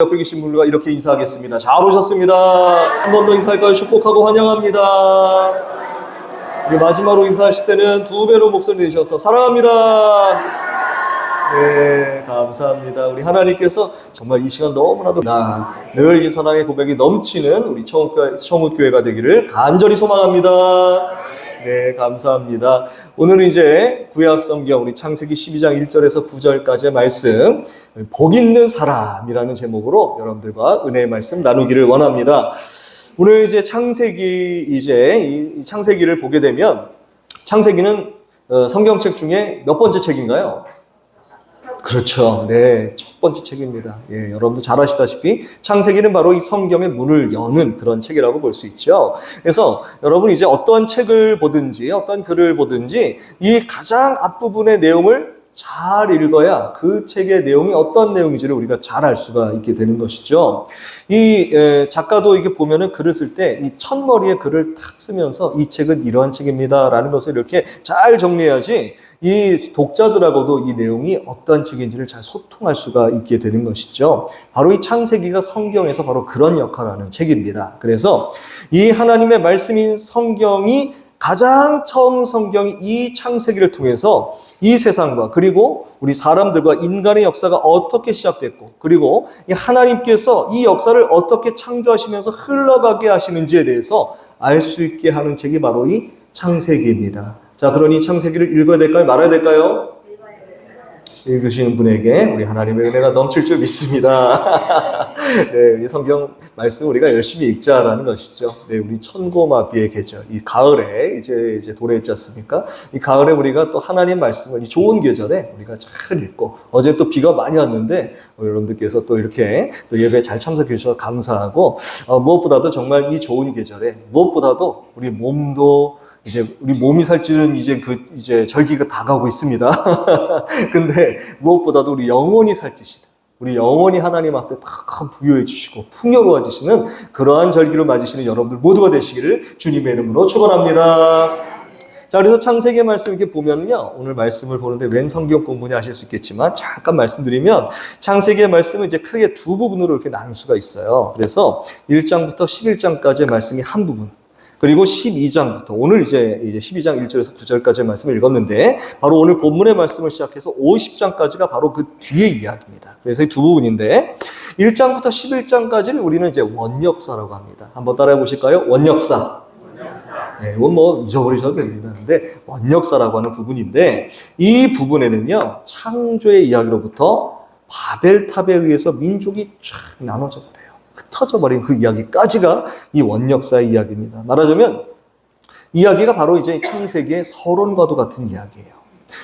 옆에 계신 분과 이렇게 인사하겠습니다. 잘 오셨습니다. 한 번 더 인사할까요? 축복하고 환영합니다. 마지막으로 인사하실 때는 2배로 목소리 내셔서 사랑합니다. 네, 감사합니다. 우리 하나님께서 정말 이 시간 너무나도 늘 이 사랑의 고백이 넘치는 우리 청웃교회가 되기를 간절히 소망합니다. 네, 감사합니다. 오늘은 이제 구약성경 우리 창세기 12장 1절에서 9절까지의 말씀, 복 있는 사람이라는 제목으로 여러분들과 은혜의 말씀 나누기를 원합니다. 오늘 이제 창세기, 이 창세기를 보게 되면, 창세기는 성경책 중에 몇 번째 책인가요? 그렇죠. 네, 첫 번째 책입니다. 예, 여러분도 잘 아시다시피 창세기는 바로 이 성경의 문을 여는 그런 책이라고 볼 수 있죠. 그래서 여러분 이제 어떤 책을 보든지 어떤 글을 보든지 이 가장 앞부분의 내용을 잘 읽어야 그 책의 내용이 어떤 내용인지를 우리가 잘 알 수가 있게 되는 것이죠. 이 작가도 이게 보면은 글을 쓸 때 이 첫머리에 글을 탁 쓰면서 이 책은 이러한 책입니다 라는 것을 이렇게 잘 정리해야지 이 독자들하고도 이 내용이 어떤 책인지를 잘 소통할 수가 있게 되는 것이죠. 바로 이 창세기가 성경에서 바로 그런 역할을 하는 책입니다. 그래서 이 하나님의 말씀인 성경이 가장 처음 성경이 이 창세기를 통해서 이 세상과 그리고 우리 사람들과 인간의 역사가 어떻게 시작됐고 그리고 이 하나님께서 이 역사를 어떻게 창조하시면서 흘러가게 하시는지에 대해서 알 수 있게 하는 책이 바로 이 창세기입니다. 자, 그러니 창세기를 읽어야 될까요? 말아야 될까요? 읽으시는 분에게 우리 하나님의 은혜가 넘칠 줄 믿습니다. 네, 이 성경 말씀 우리가 열심히 읽자라는 것이죠. 네, 우리 천고마비의 계절, 이 가을에 이제 도래했지 않습니까? 이 가을에 우리가 또 하나님 말씀을 이 좋은 계절에 우리가 잘 읽고 어제 또 비가 많이 왔는데 여러분들께서 또 이렇게 또 예배에 잘 참석해 주셔서 감사하고 무엇보다도 정말 이 좋은 계절에 무엇보다도 우리 몸도 이제 우리 몸이 살찌는 이제 절기가 다가오고 있습니다. 근데 무엇보다도 우리 영혼이 살찌시는, 우리 영혼이 하나님 앞에 다 부유해지시고 풍요로워지시는 그러한 절기를 맞으시는 여러분들 모두가 되시기를 주님의 이름으로 축원합니다. 자, 그래서 창세기의 말씀 이렇게 보면요, 오늘 말씀을 보는데 웬 성경 공부냐 하실 수 있겠지만 잠깐 말씀드리면 창세기의 말씀은 이제 크게 두 부분으로 이렇게 나눌 수가 있어요. 그래서 1장부터 11장까지의 말씀이 한 부분. 그리고 12장부터 오늘 이제 12장 1절에서 9절까지의 말씀을 읽었는데 바로 오늘 본문의 말씀을 시작해서 50장까지가 바로 그 뒤의 이야기입니다. 그래서 이 두 부분인데 1장부터 11장까지를 우리는 이제 원역사라고 합니다. 한번 따라해 보실까요? 원역사. 네, 이건 뭐 잊어버리셔도 됩니다. 근데 원역사라고 하는 부분인데 이 부분에는요, 창조의 이야기로부터 바벨탑에 의해서 민족이 쫙 나눠져 버려요. 흩어져 버린 그 이야기까지가 이 원역사의 이야기입니다. 말하자면 이야기가 바로 이제 창세기의 서론과도 같은 이야기예요.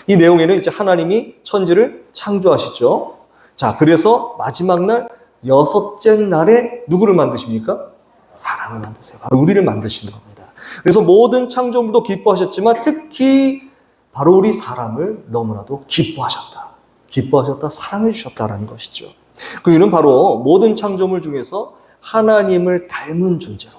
이 내용에는 이제 하나님이 천지를 창조하시죠. 자, 그래서 마지막 날 6째 날에 누구를 만드십니까? 사람을 만드세요. 바로 우리를 만드시는 겁니다. 그래서 모든 창조물도 기뻐하셨지만 특히 바로 우리 사람을 너무나도 기뻐하셨다, 사랑해 주셨다라는 것이죠. 그 이유는 바로 모든 창조물 중에서 하나님을 닮은 존재로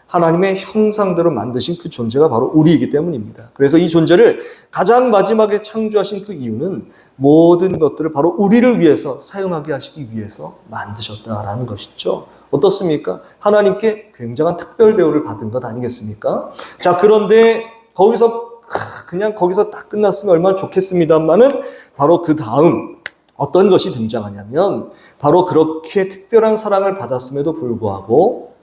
하나님의 형상대로 만드신 그 존재가 바로 우리이기 때문입니다. 그래서 이 존재를 가장 마지막에 창조하신 그 이유는 모든 것들을 바로 우리를 위해서 사용하게 하시기 위해서 만드셨다라는 것이죠. 어떻습니까? 하나님께 굉장한 특별 대우를 받은 것 아니겠습니까? 자, 그런데 거기서 딱 끝났으면 얼마나 좋겠습니다만은 바로 그 다음 어떤 것이 등장하냐면 바로 그렇게 특별한 사랑을 받았음에도 불구하고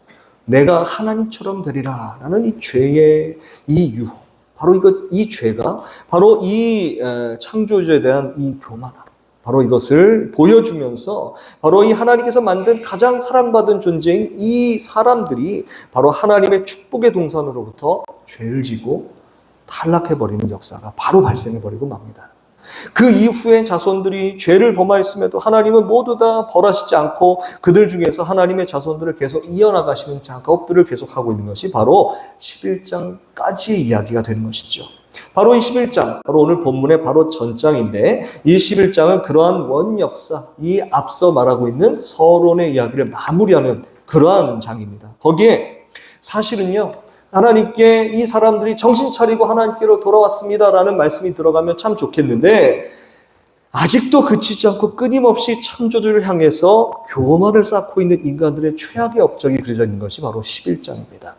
내가 하나님처럼 되리라 라는 이 죄의 이 유혹, 바로 이 죄가 바로 이 창조주에 대한 이 교만함, 바로 이것을 보여주면서 바로 이 하나님께서 만든 가장 사랑받은 존재인 이 사람들이 바로 하나님의 축복의 동산으로부터 죄를 지고 탈락해버리는 역사가 바로 발생해버리고 맙니다. 그 이후에 자손들이 죄를 범하였음에도 하나님은 모두 다 벌하시지 않고 그들 중에서 하나님의 자손들을 계속 이어나가시는 작업들을 계속하고 있는 것이 바로 11장까지의 이야기가 되는 것이죠. 바로 이 11장, 바로 오늘 본문의 바로 전장인데 이 11장은 그러한 원역사, 이 앞서 말하고 있는 서론의 이야기를 마무리하는 그러한 장입니다. 거기에 사실은요, 하나님께 이 사람들이 정신 차리고 하나님께로 돌아왔습니다라는 말씀이 들어가면 참 좋겠는데 아직도 그치지 않고 끊임없이 창조주를 향해서 교만을 쌓고 있는 인간들의 최악의 업적이 그려져 있는 것이 바로 11장입니다.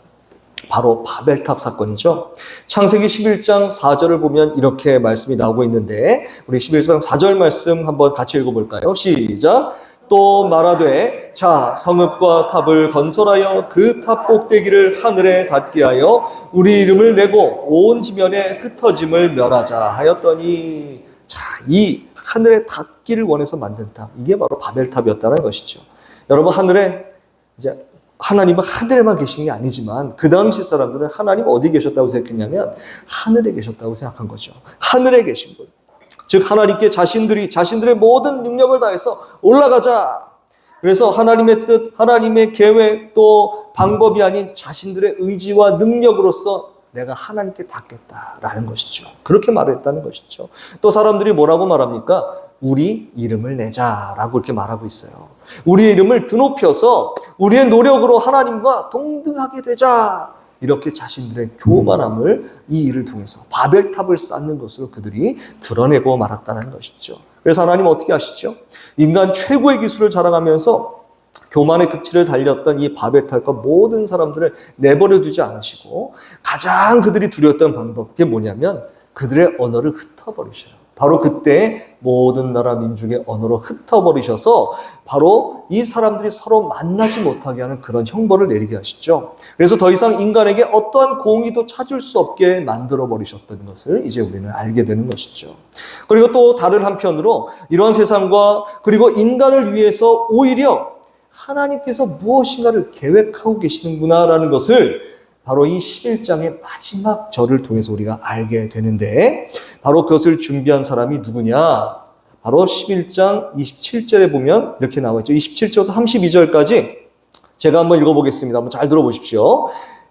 바로 바벨탑 사건이죠. 창세기 11장 4절을 보면 이렇게 말씀이 나오고 있는데 우리 11장 4절 말씀 한번 같이 읽어볼까요? 시작! 또 말하되 자 성읍과 탑을 건설하여 그 탑 꼭대기를 하늘에 닿게 하여 우리 이름을 내고 온 지면에 흩어짐을 멸하자 하였더니 자, 이 하늘에 닿기를 원해서 만든 탑, 이게 바로 바벨탑이었다는 것이죠. 여러분, 하늘에 이제 하나님은 하늘에만 계신 게 아니지만 그 당시 사람들은 하나님 어디 계셨다고 생각했냐면 하늘에 계셨다고 생각한 거죠. 하늘에 계신 분. 즉 하나님께 자신들의 모든 능력을 다해서 올라가자. 그래서 하나님의 뜻, 하나님의 계획, 또 방법이 아닌 자신들의 의지와 능력으로서 내가 하나님께 닿겠다라는 것이죠. 그렇게 말을 했다는 것이죠. 또 사람들이 뭐라고 말합니까? 우리 이름을 내자라고 이렇게 말하고 있어요. 우리의 이름을 드높여서 우리의 노력으로 하나님과 동등하게 되자. 이렇게 자신들의 교만함을 이 일을 통해서 바벨탑을 쌓는 것으로 그들이 드러내고 말았다는 것이죠. 그래서 하나님은 어떻게 하시죠? 인간 최고의 기술을 자랑하면서 교만의 극치를 달렸던 이 바벨탑과 모든 사람들을 내버려 두지 않으시고 가장 그들이 두려웠던 방법, 그게 뭐냐면 그들의 언어를 흩어버리셔요. 바로 그때 모든 나라 민족의 언어로 흩어버리셔서 바로 이 사람들이 서로 만나지 못하게 하는 그런 형벌을 내리게 하시죠. 그래서 더 이상 인간에게 어떠한 공의도 찾을 수 없게 만들어버리셨던 것을 이제 우리는 알게 되는 것이죠. 그리고 또 다른 한편으로 이러한 세상과 그리고 인간을 위해서 오히려 하나님께서 무엇인가를 계획하고 계시는구나라는 것을 바로 이 11장의 마지막 절을 통해서 우리가 알게 되는데 바로 그것을 준비한 사람이 누구냐? 바로 11장 27절에 보면 이렇게 나와 있죠. 27절부터 32절까지 제가 한번 읽어보겠습니다. 한번 잘 들어보십시오.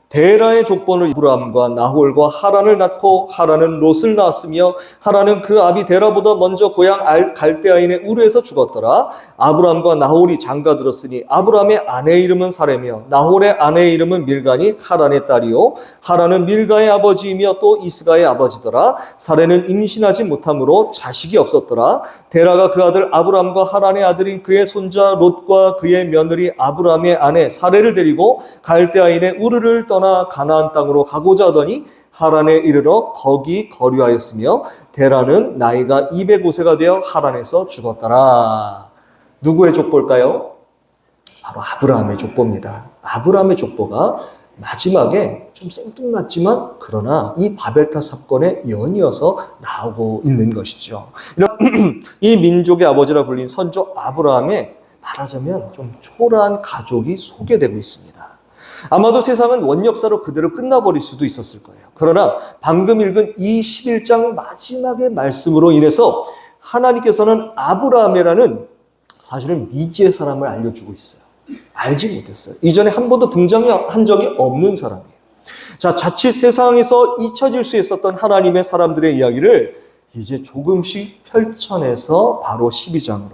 데라의 족보는 아브람과 나홀과 하란을 낳고 하란은 롯을 낳았으며 하란은 그 아비 데라보다 먼저 고향 갈대아인의 우르에서 죽었더라. 아브람과 나홀이 장가들었으니 아브람의 아내의 이름은 사레며 나홀의 아내의 이름은 밀가니 하란의 딸이요 하란은 밀가의 아버지이며 또 이스가의 아버지더라. 사레는 임신하지 못함으로 자식이 없었더라. 데라가 그 아들 아브람과 하란의 아들인 그의 손자 롯과 그의 며느리 아브람의 아내 사레를 데리고 갈대아인의 우르를 떠나 가나안 땅으로 가고자 하더니 하란에 이르러 거기 거류하였으며 데라는 나이가 205세가 되어 하란에서 죽었더라. 누구의 족보일까요? 바로 아브라함의 족보입니다. 아브라함의 족보가 마지막에 좀 생뚱맞지만 그러나 이 바벨탑 사건에 연이어서 나오고 있는 것이죠. 이 민족의 아버지라 불린 선조 아브라함의 말하자면 좀 초라한 가족이 소개되고 있습니다. 아마도 세상은 원역사로 그대로 끝나버릴 수도 있었을 거예요. 그러나 방금 읽은 이 11장 마지막의 말씀으로 인해서 하나님께서는 아브라함이라는 사실은 미지의 사람을 알려주고 있어요. 알지 못했어요. 이전에 한 번도 등장한 적이 없는 사람이에요. 자, 자칫 세상에서 잊혀질 수 있었던 하나님의 사람들의 이야기를 이제 조금씩 펼쳐내서 바로 12장으로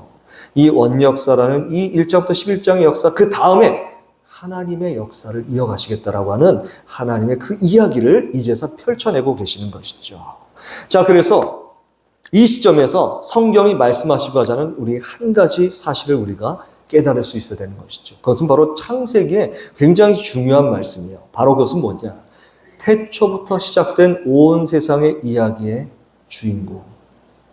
이 원역사라는 이 1장부터 11장의 역사 그 다음에 하나님의 역사를 이어가시겠다라고 하는 하나님의 그 이야기를 이제서 펼쳐내고 계시는 것이죠. 자, 그래서 이 시점에서 성경이 말씀하시고 하자는 우리 한 가지 사실을 우리가 깨달을 수 있어야 되는 것이죠. 그것은 바로 창세기의 굉장히 중요한 말씀이에요. 바로 그것은 뭐냐? 태초부터 시작된 온 세상의 이야기의 주인공.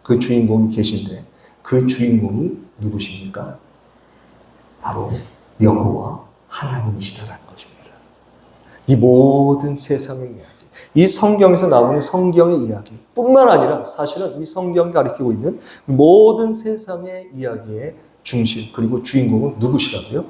그 주인공이 계신데 그 주인공이 누구십니까? 바로 여호와 하나님이시다라는 것입니다. 이 모든 세상의 이야기, 이 성경에서 나오는 성경의 이야기 뿐만 아니라 사실은 이 성경이 가리키고 있는 모든 세상의 이야기의 중심 그리고 주인공은 누구시라고요?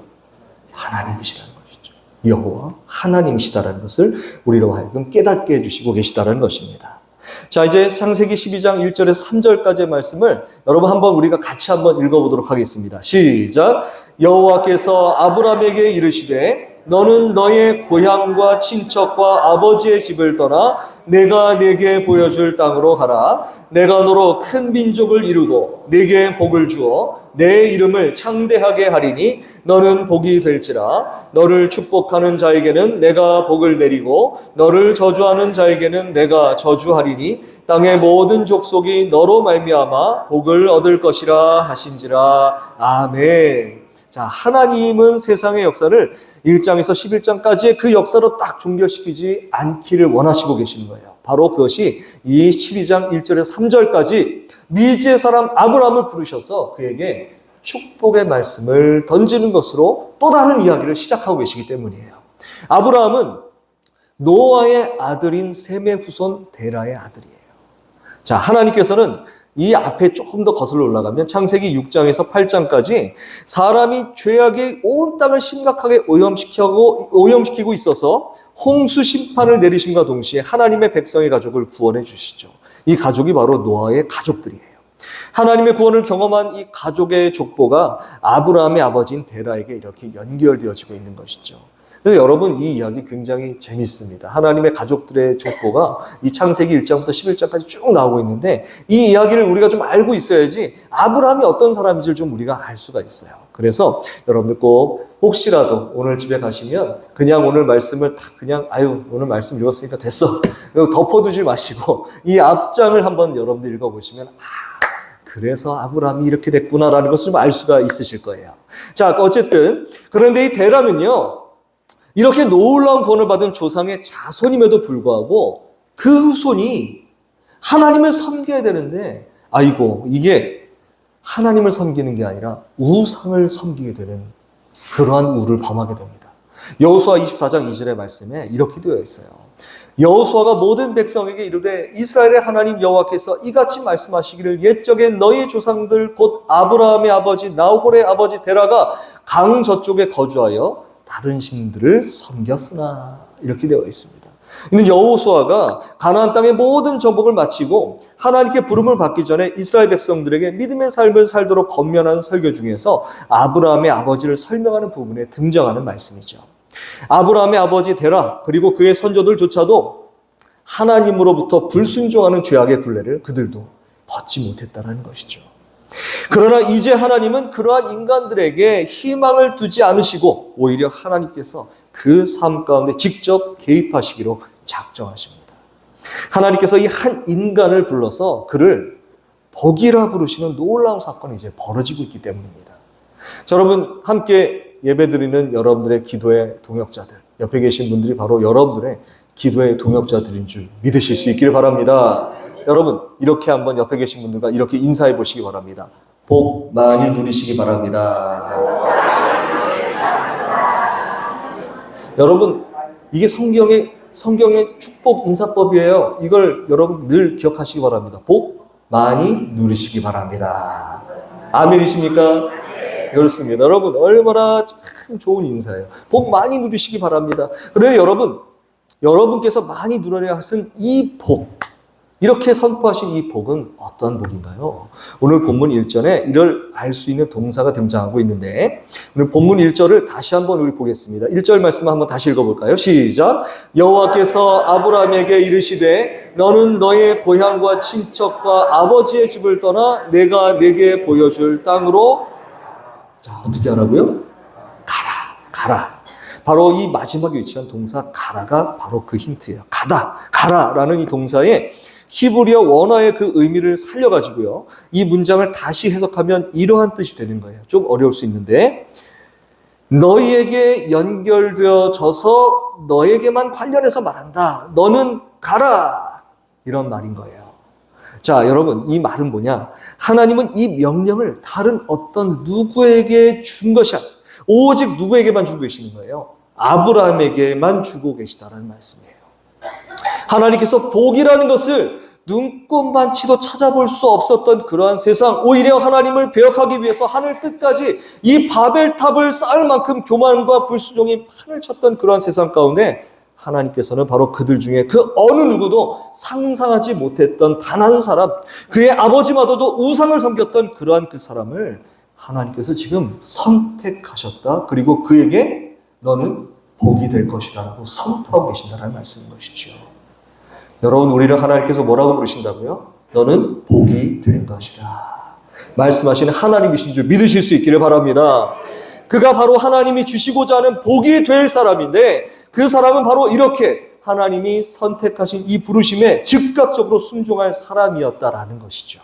하나님이시라는 것이죠. 여호와 하나님이시다라는 것을 우리로 하여금 깨닫게 해주시고 계시다라는 것입니다. 자, 이제 창세기 12장 1절에서 3절까지의 말씀을 여러분 한번 우리가 같이 한번 읽어보도록 하겠습니다. 시작! 여호와께서 아브라함에게 이르시되 너는 너의 고향과 친척과 아버지의 집을 떠나 내가 네게 보여줄 땅으로 가라. 내가 너로 큰 민족을 이루고 네게 복을 주어 내 이름을 창대하게 하리니 너는 복이 될지라. 너를 축복하는 자에게는 내가 복을 내리고 너를 저주하는 자에게는 내가 저주하리니 땅의 모든 족속이 너로 말미암아 복을 얻을 것이라 하신지라. 아멘. 자, 하나님은 세상의 역사를 1장에서 11장까지의 그 역사로 딱 종결시키지 않기를 원하시고 계시는 거예요. 바로 그것이 이 12장 1절에서 3절까지 미지의 사람 아브라함을 부르셔서 그에게 축복의 말씀을 던지는 것으로 또 다른 이야기를 시작하고 계시기 때문이에요. 아브라함은 노아의 아들인 셈의 후손 데라의 아들이에요. 자, 하나님께서는 이 앞에 조금 더 거슬러 올라가면 창세기 6장에서 8장까지 사람이 죄악의 온 땅을 심각하게 오염시키고 있어서 홍수 심판을 내리심과 동시에 하나님의 백성의 가족을 구원해 주시죠. 이 가족이 바로 노아의 가족들이에요. 하나님의 구원을 경험한 이 가족의 족보가 아브라함의 아버지인 데라에게 이렇게 연결되어지고 있는 것이죠. 그래서 여러분, 이 이야기 굉장히 재밌습니다. 하나님의 가족들의 족보가 이 창세기 1장부터 11장까지 쭉 나오고 있는데 이 이야기를 우리가 좀 알고 있어야지 아브라함이 어떤 사람인지를 좀 우리가 알 수가 있어요. 그래서 여러분들 꼭 혹시라도 오늘 집에 가시면 그냥 오늘 말씀을 딱 그냥 오늘 말씀 읽었으니까 됐어. 덮어두지 마시고 이 앞장을 한번 여러분들 읽어보시면 그래서 아브라함이 이렇게 됐구나라는 것을 좀 알 수가 있으실 거예요. 자, 어쨌든 그런데 이 데라는요, 이렇게 놀라운 구원을 받은 조상의 자손임에도 불구하고 그 후손이 하나님을 섬겨야 되는데 이게 하나님을 섬기는 게 아니라 우상을 섬기게 되는 그러한 우를 범하게 됩니다. 여호수아 24장 2절의 말씀에 이렇게 되어 있어요. 여호수아가 모든 백성에게 이르되 이스라엘의 하나님 여호와께서 이같이 말씀하시기를 옛적에 너희 조상들 곧 아브라함의 아버지 나홀의 아버지 데라가 강 저쪽에 거주하여 다른 신들을 섬겼으나 이렇게 되어 있습니다. 이는 여호수아가 가나안 땅의 모든 정복을 마치고 하나님께 부름을 받기 전에 이스라엘 백성들에게 믿음의 삶을 살도록 권면하는 설교 중에서 아브라함의 아버지를 설명하는 부분에 등장하는 말씀이죠. 아브라함의 아버지 데라 그리고 그의 선조들조차도 하나님으로부터 불순종하는 죄악의 굴레를 그들도 벗지 못했다는 것이죠. 그러나 이제 하나님은 그러한 인간들에게 희망을 두지 않으시고 오히려 하나님께서 그 삶 가운데 직접 개입하시기로 작정하십니다. 하나님께서 이 한 인간을 불러서 그를 복이라 부르시는 놀라운 사건이 이제 벌어지고 있기 때문입니다. 자, 여러분, 함께 예배드리는 여러분들의 기도의 동역자들, 옆에 계신 분들이 바로 여러분들의 기도의 동역자들인 줄 믿으실 수 있기를 바랍니다. 여러분, 이렇게 한번 옆에 계신 분들과 이렇게 인사해 보시기 바랍니다. 복 많이 누리시기 바랍니다. 여러분, 이게 성경의 축복 인사법이에요. 이걸 여러분 늘 기억하시기 바랍니다. 복 많이 누리시기 바랍니다. 아멘이십니까? 그렇습니다. 여러분, 얼마나 참 좋은 인사예요. 복 많이 누리시기 바랍니다. 그런데 여러분께서 많이 누려야 하신 이 복, 이렇게 선포하신 이 복은 어떠한 복인가요? 오늘 본문 1절에 이를 알 수 있는 동사가 등장하고 있는데 오늘 본문 1절을 다시 한번 우리 보겠습니다. 1절 말씀 한번 다시 읽어볼까요? 시작! 여호와께서 아브라함에게 이르시되 너는 너의 고향과 친척과 아버지의 집을 떠나 내가 네게 보여줄 땅으로 자, 어떻게 하라고요? 가라. 바로 이 마지막에 위치한 동사 가라가 바로 그 힌트예요. 가라라는 이 동사의 히브리어 원어의 그 의미를 살려가지고요. 이 문장을 다시 해석하면 이러한 뜻이 되는 거예요. 좀 어려울 수 있는데 너희에게 연결되어져서 너에게만 관련해서 말한다. 너는 가라. 이런 말인 거예요. 자, 여러분, 이 말은 뭐냐? 하나님은 이 명령을 다른 어떤 누구에게 준 것이 아니라 오직 누구에게만 주고 계시는 거예요. 아브라함에게만 주고 계시다라는 말씀이에요. 하나님께서 복이라는 것을 눈꼽만치도 찾아볼 수 없었던 그러한 세상, 오히려 하나님을 배역하기 위해서 하늘 끝까지 이 바벨탑을 쌓을 만큼 교만과 불순종이 판을 쳤던 그러한 세상 가운데 하나님께서는 바로 그들 중에 그 어느 누구도 상상하지 못했던 단 한 사람, 그의 아버지마저도 우상을 섬겼던 그러한 그 사람을 하나님께서 지금 선택하셨다. 그리고 그에게 너는 복이 될 것이다 라고 선포하고 계신다는 말씀인 것이죠. 여러분, 우리를 하나님께서 뭐라고 부르신다고요? 너는 복이 될 것이다. 말씀하시는 하나님이신 줄 믿으실 수 있기를 바랍니다. 그가 바로 하나님이 주시고자 하는 복이 될 사람인데, 그 사람은 바로 이렇게 하나님이 선택하신 이 부르심에 즉각적으로 순종할 사람이었다라는 것이죠.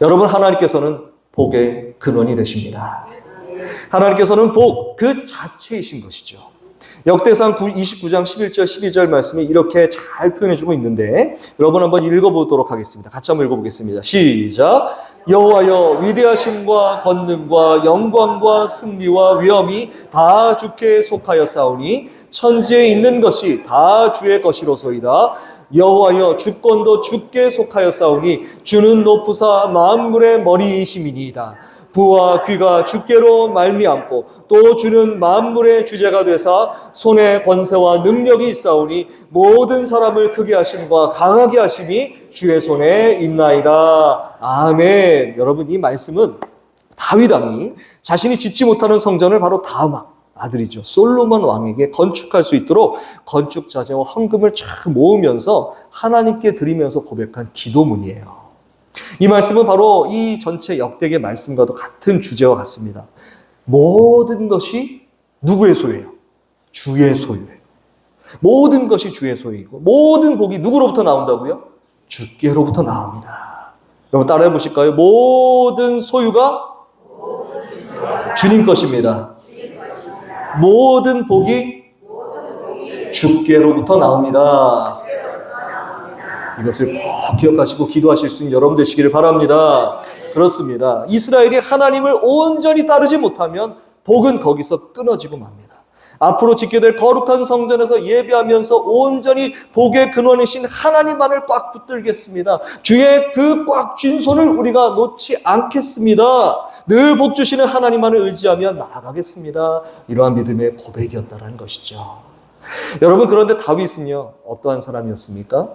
여러분, 하나님께서는 복의 근원이 되십니다. 하나님께서는 복 그 자체이신 것이죠. 역대상 29장 11절 12절 말씀이 이렇게 잘 표현해주고 있는데, 여러분 한번 읽어보도록 하겠습니다. 같이 한번 읽어보겠습니다. 시작. 여호와여, 위대하심과 권능과 영광과 승리와 위엄이 다 주께 속하였사오니 천지에 있는 것이 다 주의 것이로소이다. 여호와여, 주권도 주께 속하였사오니 주는 높으사 만물의 머리이심이니이다. 부와 귀가 주께로 말미암고 또 주는 만물의 주제가 되사 손에 권세와 능력이 있사오니 모든 사람을 크게 하심과 강하게 하심이 주의 손에 있나이다. 아멘. 여러분, 이 말씀은 다윗 왕이 자신이 짓지 못하는 성전을 바로 다음 아들이죠, 솔로몬 왕에게 건축할 수 있도록 건축 자재와 헌금을 쫙 모으면서 하나님께 드리면서 고백한 기도문이에요. 이 말씀은 바로 이 전체 역대기의 말씀과도 같은 주제와 같습니다. 모든 것이 누구의 소유예요? 주의 소유예요. 모든 것이 주의 소유이고 모든 복이 누구로부터 나온다고요? 주께로부터 나옵니다. 여러분 따라해 보실까요? 모든 소유가 주님 것입니다. 모든 복이 주께로부터 나옵니다. 이것을 꼭 기억하시고 기도하실 수 있는 여러분 되시기를 바랍니다. 그렇습니다. 이스라엘이 하나님을 온전히 따르지 못하면 복은 거기서 끊어지고 맙니다. 앞으로 짓게 될 거룩한 성전에서 예배하면서 온전히 복의 근원이신 하나님만을 꽉 붙들겠습니다. 주의 그 꽉 쥔 손을 우리가 놓지 않겠습니다. 늘 복 주시는 하나님만을 의지하며 나아가겠습니다. 이러한 믿음의 고백이었다는 것이죠. 여러분, 그런데 다윗은요, 어떠한 사람이었습니까?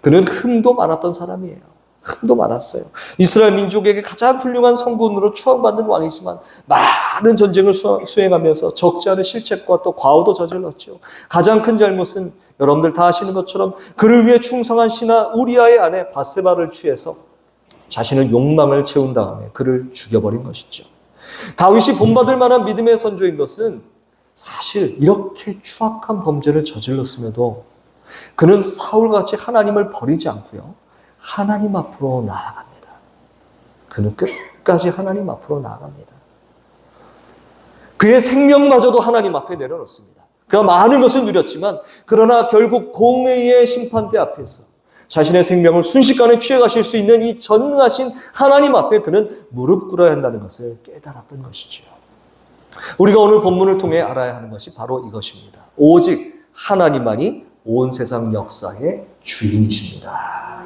그는 흠도 많았던 사람이에요. 흠도 많았어요. 이스라엘 민족에게 가장 훌륭한 성군으로 추앙받는 왕이지만 많은 전쟁을 수행하면서 적지 않은 실책과 또 과오도 저질렀죠. 가장 큰 잘못은 여러분들 다 아시는 것처럼 그를 위해 충성한 신하 우리아의 아내 바세바를 취해서 자신의 욕망을 채운 다음에 그를 죽여버린 것이죠. 다윗이 본받을 만한 믿음의 선조인 것은 사실 이렇게 추악한 범죄를 저질렀음에도 그는 사울같이 하나님을 버리지 않고요, 하나님 앞으로 나아갑니다. 그는 끝까지 하나님 앞으로 나아갑니다. 그의 생명마저도 하나님 앞에 내려놓습니다. 그가 많은 것을 누렸지만 그러나 결국 공의의 심판대 앞에서 자신의 생명을 순식간에 취해가실 수 있는 이 전능하신 하나님 앞에 그는 무릎 꿇어야 한다는 것을 깨달았던 것이죠. 우리가 오늘 본문을 통해 알아야 하는 것이 바로 이것입니다. 오직 하나님만이 온 세상 역사의 주인이십니다.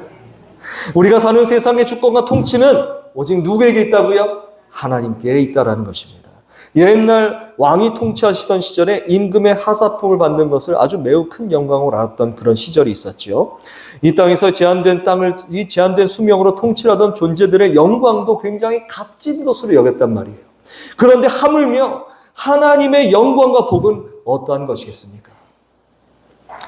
우리가 사는 세상의 주권과 통치는 오직 누구에게 있다고요? 하나님께 있다라는 것입니다. 옛날 왕이 통치하시던 시절에 임금의 하사품을 받는 것을 아주 매우 큰 영광으로 알았던 그런 시절이 있었죠. 이 땅에서 제한된 땅을 이 제한된 수명으로 통치하던 존재들의 영광도 굉장히 값진 것으로 여겼단 말이에요. 그런데 하물며 하나님의 영광과 복은 어떠한 것이겠습니까?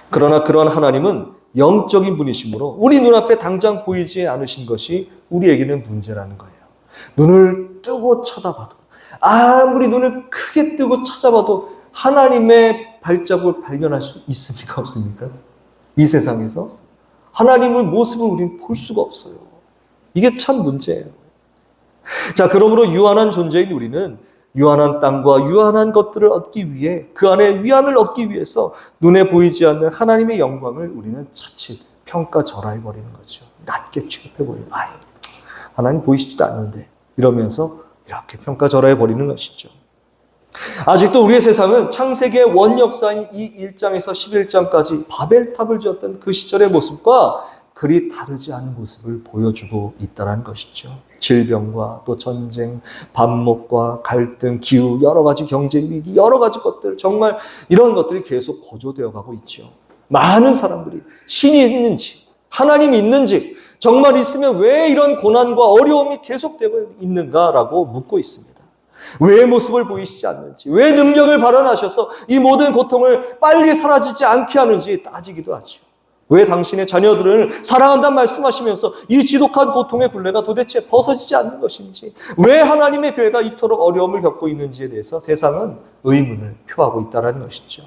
그러나 그러한 하나님은 영적인 분이시므로 우리 눈앞에 당장 보이지 않으신 것이 우리에게는 문제라는 거예요. 눈을 뜨고 쳐다봐도, 아무리 눈을 크게 뜨고 찾아봐도 하나님의 발자국을 발견할 수 있습니까? 없습니까? 이 세상에서 하나님의 모습을 우리는 볼 수가 없어요. 이게 참 문제예요. 자, 그러므로 유한한 존재인 우리는 유한한 땅과 유한한 것들을 얻기 위해, 그 안에 위안을 얻기 위해서 눈에 보이지 않는 하나님의 영광을 우리는 자칫 평가절하해버리는 거죠. 낮게 취급해버리는, 아유, 하나님 보이시지도 않는데, 이러면서 이렇게 평가절하해버리는 것이죠. 아직도 우리의 세상은 창세기의 원역사인 이 1장에서 11장까지 바벨탑을 지었던 그 시절의 모습과 그리 다르지 않은 모습을 보여주고 있다는 것이죠. 질병과 또 전쟁, 반목과 갈등, 기후, 여러 가지 경제 위기, 여러 가지 것들, 정말 이런 것들이 계속 고조되어 가고 있죠. 많은 사람들이 신이 있는지, 하나님이 있는지, 정말 있으면 왜 이런 고난과 어려움이 계속되고 있는가라고 묻고 있습니다. 왜 모습을 보이시지 않는지, 왜 능력을 발현하셔서 이 모든 고통을 빨리 사라지지 않게 하는지 따지기도 하죠. 왜 당신의 자녀들을 사랑한다는 말씀하시면서 이 지독한 고통의 굴레가 도대체 벗어지지 않는 것인지, 왜 하나님의 교회가 이토록 어려움을 겪고 있는지에 대해서 세상은 의문을 표하고 있다는 것이죠.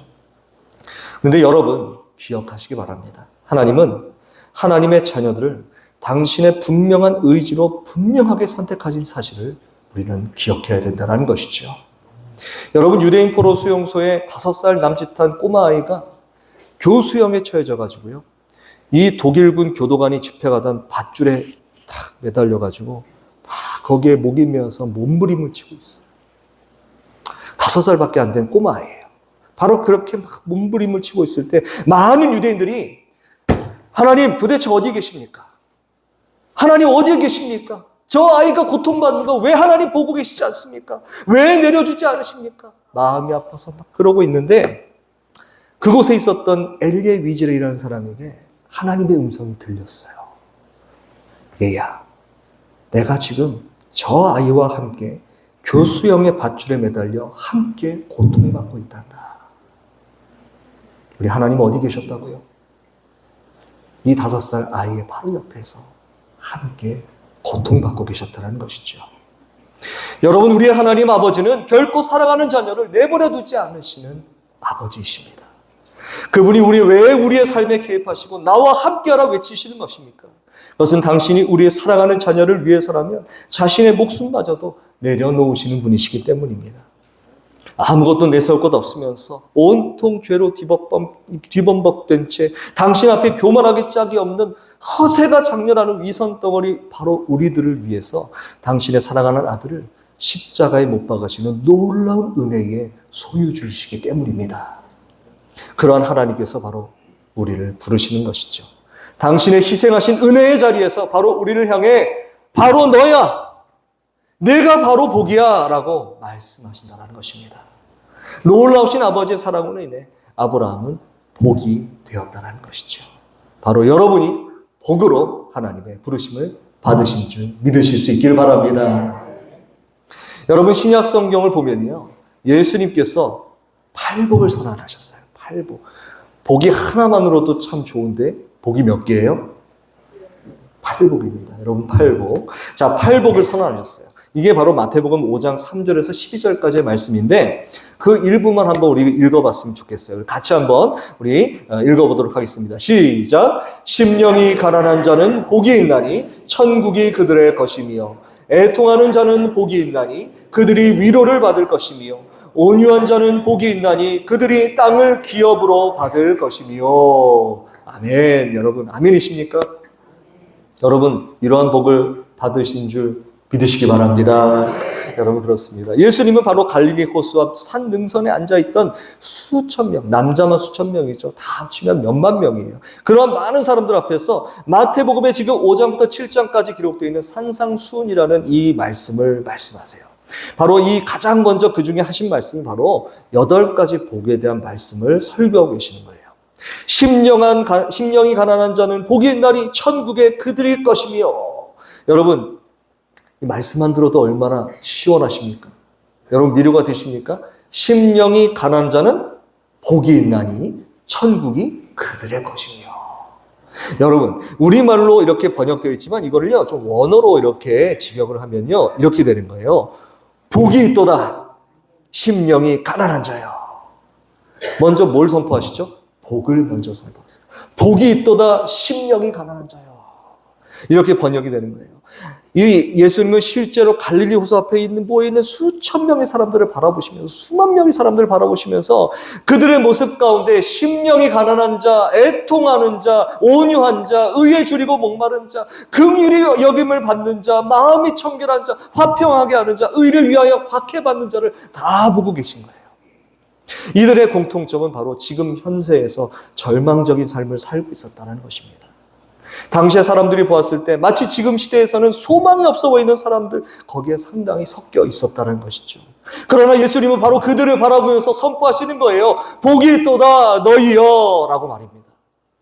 그런데 여러분 기억하시기 바랍니다. 하나님은 하나님의 자녀들을 당신의 분명한 의지로 분명하게 선택하신 사실을 우리는 기억해야 된다는 것이죠. 여러분, 유대인 포로 수용소에 5살 남짓한 꼬마아이가 교수형에 처해져 가지고요, 이 독일군 교도관이 집행하던 밧줄에 탁 매달려 가지고 막 거기에 목이 메어서 몸부림을 치고 있어요. 5살밖에 안 된 꼬마아이예요. 바로 그렇게 막 몸부림을 치고 있을 때 많은 유대인들이 하나님 도대체 어디 계십니까? 하나님 어디에 계십니까? 저 아이가 고통받는 거 왜 하나님 보고 계시지 않습니까? 왜 내려주지 않으십니까? 마음이 아파서 막 그러고 있는데, 그곳에 있었던 엘리의 위즈레이라는 사람에게 하나님의 음성이 들렸어요. 얘야, 내가 지금 저 아이와 함께 교수형의 밧줄에 매달려 함께 고통받고 있단다. 우리 하나님 어디 계셨다고요? 이 5살 아이의 바로 옆에서 함께 고통받고 계셨다는 것이죠. 여러분, 우리의 하나님 아버지는 결코 사랑하는 자녀를 내버려 두지 않으시는 아버지이십니다. 그분이 왜 우리의 삶에 개입하시고 나와 함께하라 외치시는 것입니까? 그것은 당신이 우리의 사랑하는 자녀를 위해서라면 자신의 목숨마저도 내려놓으시는 분이시기 때문입니다. 아무것도 내세울 것 없으면서 온통 죄로 뒤범벅된 채 당신 앞에 교만하기 짝이 없는 허세가 장렬하는 위선덩어리, 바로 우리들을 위해서 당신의 사랑하는 아들을 십자가에 못 박으시는 놀라운 은혜의 소유주이시기 때문입니다. 그러한 하나님께서 바로 우리를 부르시는 것이죠. 당신의 희생하신 은혜의 자리에서 바로 우리를 향해 바로 너야, 내가 바로 복이야 라고 말씀하신다는 것입니다. 놀라우신 아버지의 사랑으로 인해 아브라함은 복이 되었다는 것이죠. 바로 여러분이 복으로 하나님의 부르심을 받으신 줄 믿으실 수 있기를 바랍니다. 여러분, 신약 성경을 보면요, 예수님께서 팔복을 선언하셨어요. 팔복. 복이 하나만으로도 참 좋은데 복이 몇 개예요? 팔복입니다. 여러분, 팔복. 자, 팔복을 선언하셨어요. 이게 바로 마태복음 5장 3절에서 12절까지의 말씀인데, 그 일부만 한번 우리 읽어봤으면 좋겠어요. 같이 한번 우리 읽어보도록 하겠습니다. 시작! 심령이 가난한 자는 복이 있나니 천국이 그들의 것이며, 애통하는 자는 복이 있나니 그들이 위로를 받을 것이며, 온유한 자는 복이 있나니 그들이 땅을 기업으로 받을 것이며. 아멘. 여러분, 아멘이십니까? 여러분, 이러한 복을 받으신 줄 믿으시기 바랍니다. 여러분, 그렇습니다. 예수님은 바로 갈릴리 호수 앞 산 능선에 앉아있던 수천 명, 남자만 수천 명이죠. 다 합치면 몇만 명이에요. 그런 많은 사람들 앞에서 마태복음에 지금 5장부터 7장까지 기록되어 있는 산상수훈이라는 이 말씀을 말씀하세요. 바로 이 가장 먼저 그 중에 하신 말씀이 바로 8가지 복에 대한 말씀을 설교하고 계시는 거예요. 심령이 가난한 자는 복이 있나니 천국에 그들일 것이며. 여러분, 이 말씀만 들어도 얼마나 시원하십니까? 여러분, 위로가 되십니까? 심령이 가난한 자는 복이 있나니 천국이 그들의 것이며. 여러분, 우리말로 이렇게 번역되어 있지만 이거를요 좀 원어로 이렇게 직역을 하면요 이렇게 되는 거예요. 복이 있도다, 심령이 가난한 자요. 먼저 뭘 선포하시죠? 복을 먼저 선포하세요. 복이 있도다, 심령이 가난한 자요. 이렇게 번역이 되는 거예요. 이 예수님은 실제로 갈릴리 호수 앞에 모여 있는 수천 명의 사람들을 바라보시면서, 수만 명의 사람들을 바라보시면서 그들의 모습 가운데 심령이 가난한 자, 애통하는 자, 온유한 자, 의에 줄이고 목마른 자, 긍휼히 여김을 받는 자, 마음이 청결한 자, 화평하게 하는 자, 의를 위하여 박해받는 자를 다 보고 계신 거예요. 이들의 공통점은 바로 지금 현세에서 절망적인 삶을 살고 있었다는 것입니다. 당시의 사람들이 보았을 때 마치 지금 시대에서는 소망이 없어 보이는 사람들, 거기에 상당히 섞여 있었다는 것이죠. 그러나 예수님은 바로 그들을 바라보면서 선포하시는 거예요. 복이 있도다 너희여 라고 말입니다.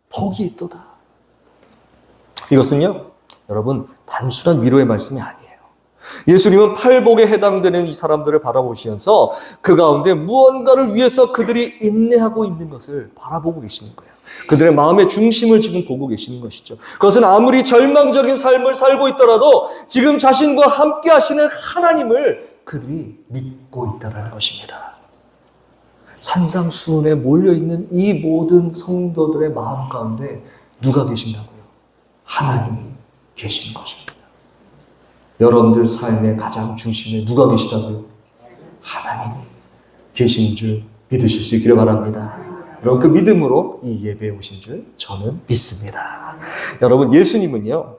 복이 있도다. 이것은요 여러분 단순한 위로의 말씀이 아니에요. 예수님은 팔복에 해당되는 이 사람들을 바라보시면서 그 가운데 무언가를 위해서 그들이 인내하고 있는 것을 바라보고 계시는 거예요. 그들의 마음의 중심을 지금 보고 계시는 것이죠. 그것은 아무리 절망적인 삶을 살고 있더라도 지금 자신과 함께 하시는 하나님을 그들이 믿고 있다는 것입니다. 산상수훈에 몰려있는 이 모든 성도들의 마음 가운데 누가 계신다고요? 하나님이 계시는 것입니다. 여러분들 삶의 가장 중심에 누가 계시다고요? 하나님이 계신 줄 믿으실 수 있기를 바랍니다. 여러분, 그 믿음으로 이 예배에 오신 줄 저는 믿습니다. 여러분, 예수님은요,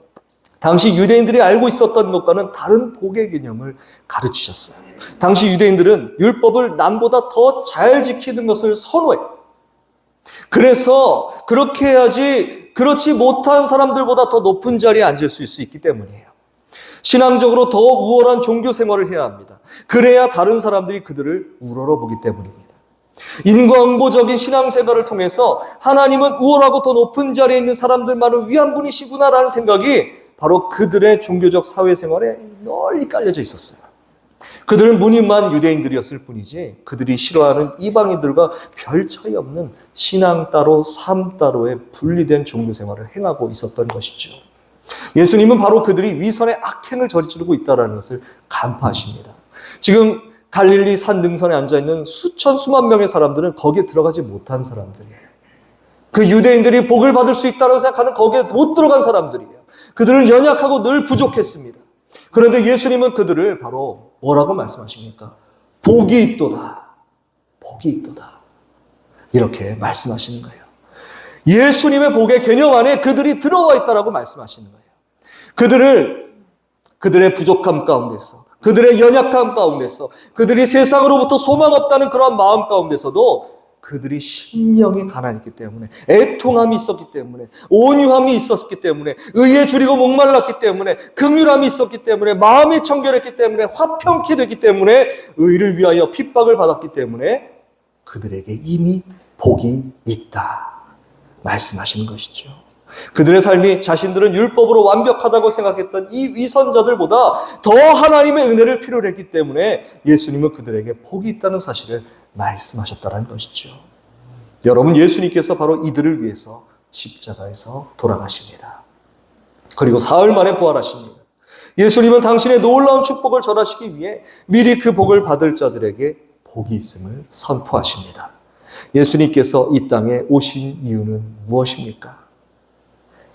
당시 유대인들이 알고 있었던 것과는 다른 복의 개념을 가르치셨어요. 당시 유대인들은 율법을 남보다 더 잘 지키는 것을 선호해요. 그래서 그렇게 해야지 그렇지 못한 사람들보다 더 높은 자리에 앉을 수 있기 때문이에요. 신앙적으로 더 우월한 종교 생활을 해야 합니다. 그래야 다른 사람들이 그들을 우러러보기 때문입니다. 인과응보적인 신앙생활을 통해서 하나님은 우월하고 더 높은 자리에 있는 사람들만을 위한 분이시구나라는 생각이 바로 그들의 종교적 사회생활에 널리 깔려져 있었어요. 그들은 무늬만 유대인들이었을 뿐이지 그들이 싫어하는 이방인들과 별 차이 없는 신앙 따로 삶 따로의 분리된 종교생활을 행하고 있었던 것이죠. 예수님은 바로 그들이 위선의 악행을 저지르고 있다는 것을 간파하십니다. 지금 갈릴리 산 능선에 앉아있는 수천 수만 명의 사람들은 거기에 들어가지 못한 사람들이에요. 그 유대인들이 복을 받을 수 있다고 생각하는 거기에 못 들어간 사람들이에요. 그들은 연약하고 늘 부족했습니다. 그런데 예수님은 그들을 바로 뭐라고 말씀하십니까? 복이 있도다. 복이 있도다. 이렇게 말씀하시는 거예요. 예수님의 복의 개념 안에 그들이 들어와 있다라고 말씀하시는 거예요. 그들의 부족함 가운데서, 그들의 연약함 가운데서, 그들이 세상으로부터 소망 없다는 그러한 마음 가운데서도 그들이 심령이 가난했기 때문에, 애통함이 있었기 때문에, 온유함이 있었기 때문에, 의에 줄이고 목말랐기 때문에, 긍휼함이 있었기 때문에, 마음이 청결했기 때문에, 화평케 됐기 때문에, 의를 위하여 핍박을 받았기 때문에 그들에게 이미 복이 있다 말씀하시는 것이죠. 그들의 삶이 자신들은 율법으로 완벽하다고 생각했던 이 위선자들보다 더 하나님의 은혜를 필요로 했기 때문에 예수님은 그들에게 복이 있다는 사실을 말씀하셨다는 것이죠. 여러분, 예수님께서 바로 이들을 위해서 십자가에서 돌아가십니다. 그리고 사흘 만에 부활하십니다. 예수님은 당신의 놀라운 축복을 전하시기 위해 미리 그 복을 받을 자들에게 복이 있음을 선포하십니다. 예수님께서 이 땅에 오신 이유는 무엇입니까?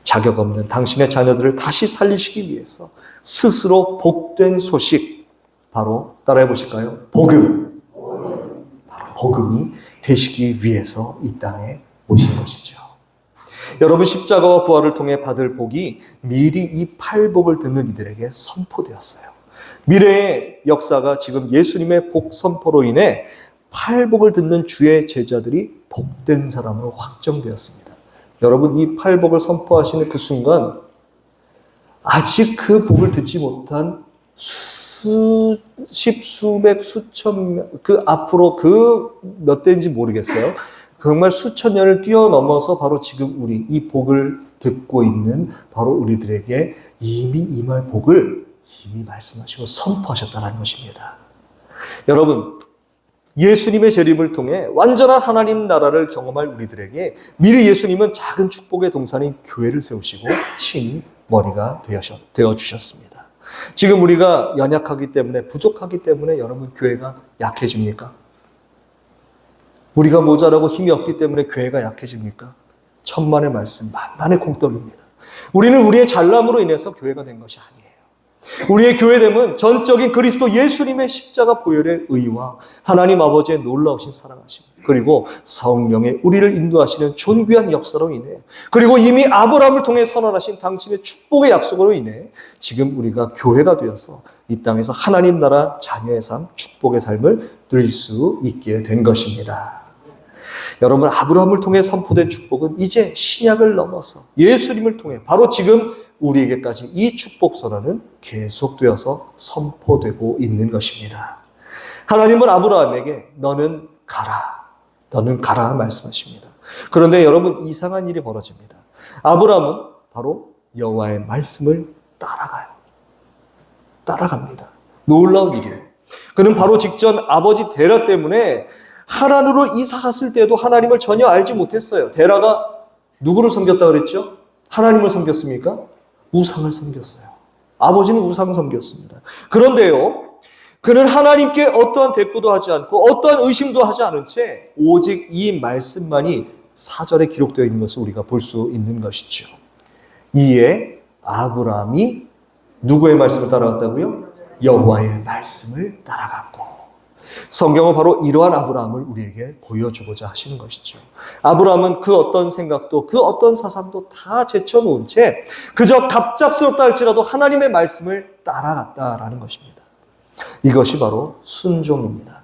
자격 없는 당신의 자녀들을 다시 살리시기 위해서 스스로 복된 소식, 바로 따라해 보실까요? 복음. 바로 복음이 되시기 위해서 이 땅에 오신 것이죠. 여러분, 십자가와 부활을 통해 받을 복이 미리 이 팔복을 듣는 이들에게 선포되었어요. 미래의 역사가 지금 예수님의 복 선포로 인해 팔복을 듣는 주의 제자들이 복된 사람으로 확정되었습니다. 여러분, 이 팔복을 선포하시는 그 순간 아직 그 복을 듣지 못한 수십, 수백, 수천 명, 그 앞으로 그 몇 대인지 모르겠어요. 정말 수천 년을 뛰어넘어서 바로 지금 우리 이 복을 듣고 있는 바로 우리들에게 이미 임할 복을 이미 말씀하시고 선포하셨다는 것입니다. 여러분, 예수님의 재림을 통해 완전한 하나님 나라를 경험할 우리들에게 미리 예수님은 작은 축복의 동산인 교회를 세우시고 친히 머리가 되어 주셨습니다. 지금 우리가 연약하기 때문에, 부족하기 때문에 여러분 교회가 약해집니까? 우리가 모자라고 힘이 없기 때문에 교회가 약해집니까? 천만의 말씀, 만만의 콩떡입니다. 우리는 우리의 잘남으로 인해서 교회가 된 것이 아니에요. 우리의 교회됨은 전적인 그리스도 예수님의 십자가 보혈의 의와 하나님 아버지의 놀라우신 사랑하심, 그리고 성령의 우리를 인도하시는 존귀한 역사로 인해, 그리고 이미 아브라함을 통해 선언하신 당신의 축복의 약속으로 인해 지금 우리가 교회가 되어서 이 땅에서 하나님 나라 자녀의 삶, 축복의 삶을 누릴 수 있게 된 것입니다. 여러분, 아브라함을 통해 선포된 축복은 이제 신약을 넘어서 예수님을 통해 바로 지금 우리에게까지 이 축복 선언은 계속되어서 선포되고 있는 것입니다. 하나님은 아브라함에게 너는 가라 말씀하십니다. 그런데 여러분, 이상한 일이 벌어집니다. 아브라함은 바로 여호와의 말씀을 따라가요. 따라갑니다. 놀라운 일이에요. 그는 바로 직전 아버지 데라 때문에 하란으로 이사 갔을 때도 하나님을 전혀 알지 못했어요. 데라가 누구를 섬겼다 그랬죠? 하나님을 섬겼습니까? 우상을 섬겼어요. 아버지는 우상을 섬겼습니다. 그런데요, 그는 하나님께 어떠한 대꾸도 하지 않고 어떠한 의심도 하지 않은 채 오직 이 말씀만이 사절에 기록되어 있는 것을 우리가 볼 수 있는 것이죠. 이에 아브라함이 누구의 말씀을 따라갔다고요? 여호와의 말씀을 따라갔고, 성경은 바로 이러한 아브라함을 우리에게 보여주고자 하시는 것이죠. 아브라함은 그 어떤 생각도 그 어떤 사상도 다 제쳐놓은 채 그저 갑작스럽다 할지라도 하나님의 말씀을 따라갔다라는 것입니다. 이것이 바로 순종입니다.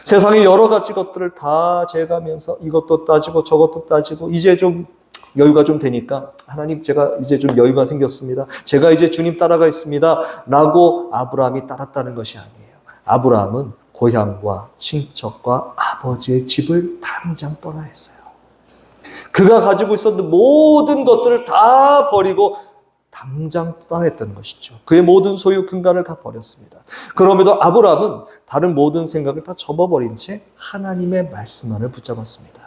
세상의 여러 가지 것들을 다 재가면서 이것도 따지고 저것도 따지고 이제 좀 여유가 좀 되니까 하나님 제가 이제 좀 여유가 생겼습니다. 제가 이제 주님 따라가 있습니다. 라고 아브라함이 따랐다는 것이 아니에요. 아브라함은 고향과 친척과 아버지의 집을 당장 떠나 했어요. 그가 가지고 있었던 모든 것들을 다 버리고 당장 떠났다는 것이죠. 그의 모든 소유 근간을 다 버렸습니다. 그럼에도 아브라함은 다른 모든 생각을 다 접어버린 채 하나님의 말씀만을 붙잡았습니다.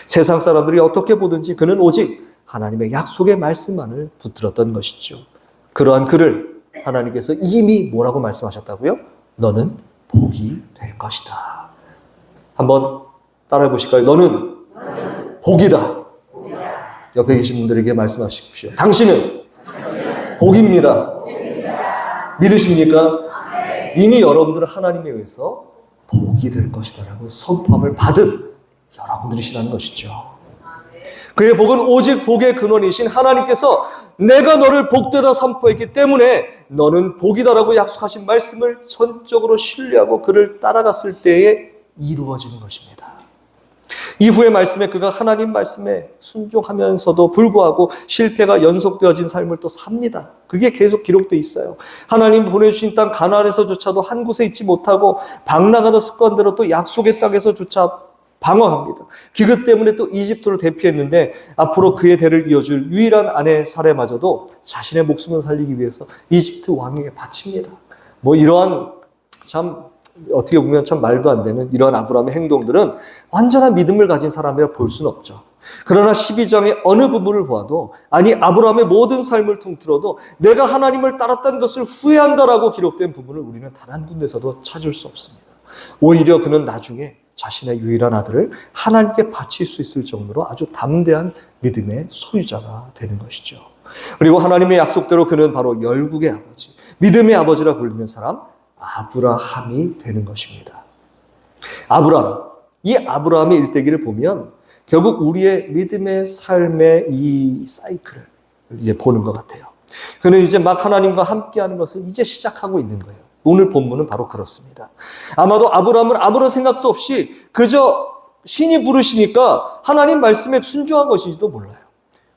세상 사람들이 어떻게 보든지 그는 오직 하나님의 약속의 말씀만을 붙들었던 것이죠. 그러한 그를 하나님께서 이미 뭐라고 말씀하셨다고요? 너는 복이 될 것이다. 한번 따라해 보실까요? 너는 복이다. 옆에 계신 분들에게 말씀하십시오. 당신은 복입니다. 믿으십니까? 이미 여러분들은 하나님에 의해서 복이 될 것이다 라고 선포함을 받은 여러분들이시라는 것이죠. 그의 복은 오직 복의 근원이신 하나님께서 내가 너를 복되다 선포했기 때문에 너는 복이다라고 약속하신 말씀을 전적으로 신뢰하고 그를 따라갔을 때에 이루어지는 것입니다. 이후의 말씀에 그가 하나님 말씀에 순종하면서도 불구하고 실패가 연속되어진 삶을 또 삽니다. 그게 계속 기록되어 있어요. 하나님 보내주신 땅 가나안에서조차도 한 곳에 있지 못하고 방랑하는 습관대로 또 약속의 땅에서조차 방황합니다. 기근 때문에 또 이집트로 대피했는데 앞으로 그의 대를 이어줄 유일한 아내 사례마저도 자신의 목숨을 살리기 위해서 이집트 왕에게 바칩니다. 뭐 이러한 참 어떻게 보면 참 말도 안 되는 이러한 아브라함의 행동들은 완전한 믿음을 가진 사람이라 볼 수는 없죠. 그러나 12장의 어느 부분을 보아도 아니 아브라함의 모든 삶을 통틀어도 내가 하나님을 따랐다는 것을 후회한다라고 기록된 부분을 우리는 단 한 군데서도 찾을 수 없습니다. 오히려 그는 나중에 자신의 유일한 아들을 하나님께 바칠 수 있을 정도로 아주 담대한 믿음의 소유자가 되는 것이죠. 그리고 하나님의 약속대로 그는 바로 열국의 아버지, 믿음의 아버지라 불리는 사람 아브라함이 되는 것입니다. 아브라함, 이 아브라함의 일대기를 보면 결국 우리의 믿음의 삶의 이 사이클을 이제 보는 것 같아요. 그는 이제 막 하나님과 함께하는 것을 이제 시작하고 있는 거예요. 오늘 본문은 바로 그렇습니다. 아마도 아브라함은 아무런 생각도 없이 그저 신이 부르시니까 하나님 말씀에 순종한 것인지도 몰라요.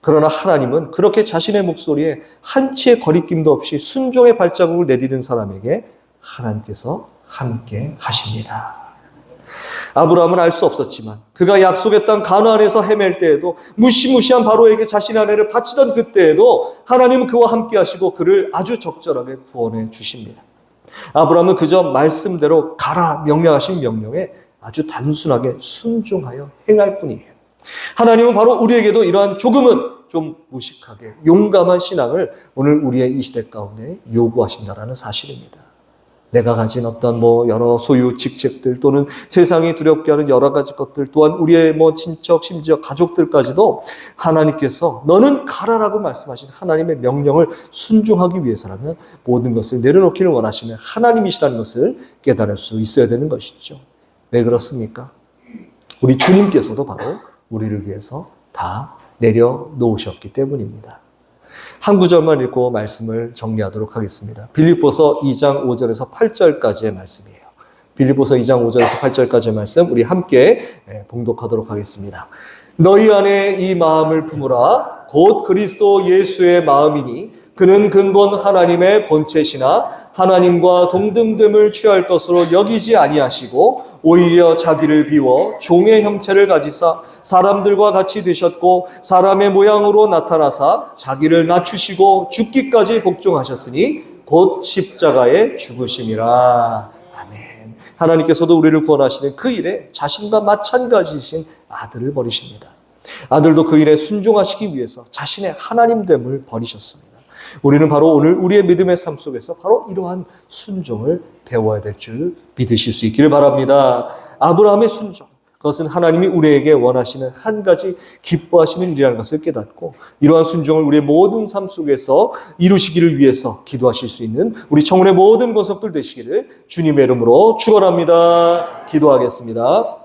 그러나 하나님은 그렇게 자신의 목소리에 한치의 거리낌도 없이 순종의 발자국을 내디딘 사람에게 하나님께서 함께 하십니다. 아브라함은 알 수 없었지만 그가 약속의 땅 가나안에서 헤맬 때에도 무시무시한 바로에게 자신의 아내를 바치던 그때에도 하나님은 그와 함께 하시고 그를 아주 적절하게 구원해 주십니다. 아브라함은 그저 말씀대로 가라 명령하신 명령에 아주 단순하게 순종하여 행할 뿐이에요. 하나님은 바로 우리에게도 이러한 조금은 좀 무식하게 용감한 신앙을 오늘 우리의 이 시대 가운데 요구하신다라는 사실입니다. 내가 가진 어떤 여러 소유 직책들 또는 세상이 두렵게 하는 여러 가지 것들 또한 우리의 친척 심지어 가족들까지도 하나님께서 너는 가라라고 말씀하신 하나님의 명령을 순종하기 위해서라면 모든 것을 내려놓기를 원하시는 하나님이시라는 것을 깨달을 수 있어야 되는 것이죠. 왜 그렇습니까? 우리 주님께서도 바로 우리를 위해서 다 내려놓으셨기 때문입니다. 한 구절만 읽고 말씀을 정리하도록 하겠습니다. 빌립보서 2장 5절에서 8절까지의 말씀이에요. 빌립보서 2장 5절에서 8절까지의 말씀 우리 함께 봉독하도록 하겠습니다. 너희 안에 이 마음을 품으라. 곧 그리스도 예수의 마음이니 그는 근본 하나님의 본체시나 하나님과 동등됨을 취할 것으로 여기지 아니하시고 오히려 자기를 비워 종의 형체를 가지사 사람들과 같이 되셨고 사람의 모양으로 나타나사 자기를 낮추시고 죽기까지 복종하셨으니 곧 십자가의 죽으심이라. 아멘. 하나님께서도 우리를 구원하시는 그 일에 자신과 마찬가지이신 아들을 버리십니다. 아들도 그 일에 순종하시기 위해서 자신의 하나님됨을 버리셨습니다. 우리는 바로 오늘 우리의 믿음의 삶 속에서 바로 이러한 순종을 배워야 될 줄 믿으실 수 있기를 바랍니다. 아브라함의 순종, 그것은 하나님이 우리에게 원하시는 한 가지 기뻐하시는 일이라는 것을 깨닫고 이러한 순종을 우리의 모든 삶 속에서 이루시기를 위해서 기도하실 수 있는 우리 청운의 모든 권속들 되시기를 주님의 이름으로 축원합니다. 기도하겠습니다.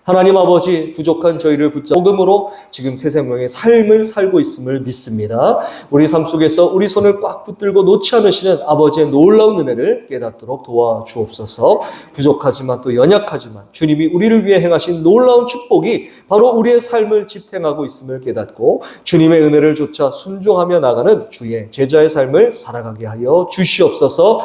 하나님 아버지, 부족한 저희를 붙잡아 복음으로 지금 새 생명의 삶을 살고 있음을 믿습니다. 우리 삶 속에서 우리 손을 꽉 붙들고 놓지 않으시는 아버지의 놀라운 은혜를 깨닫도록 도와주옵소서. 부족하지만 또 연약하지만 주님이 우리를 위해 행하신 놀라운 축복이 바로 우리의 삶을 지탱하고 있음을 깨닫고 주님의 은혜를 좇아 순종하며 나가는 주의 제자의 삶을 살아가게 하여 주시옵소서.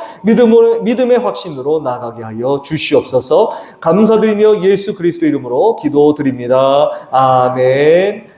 믿음의 확신으로 나가게 하여 주시옵소서. 감사드리며 예수 그리스도 이름으로 기도드립니다. 아멘.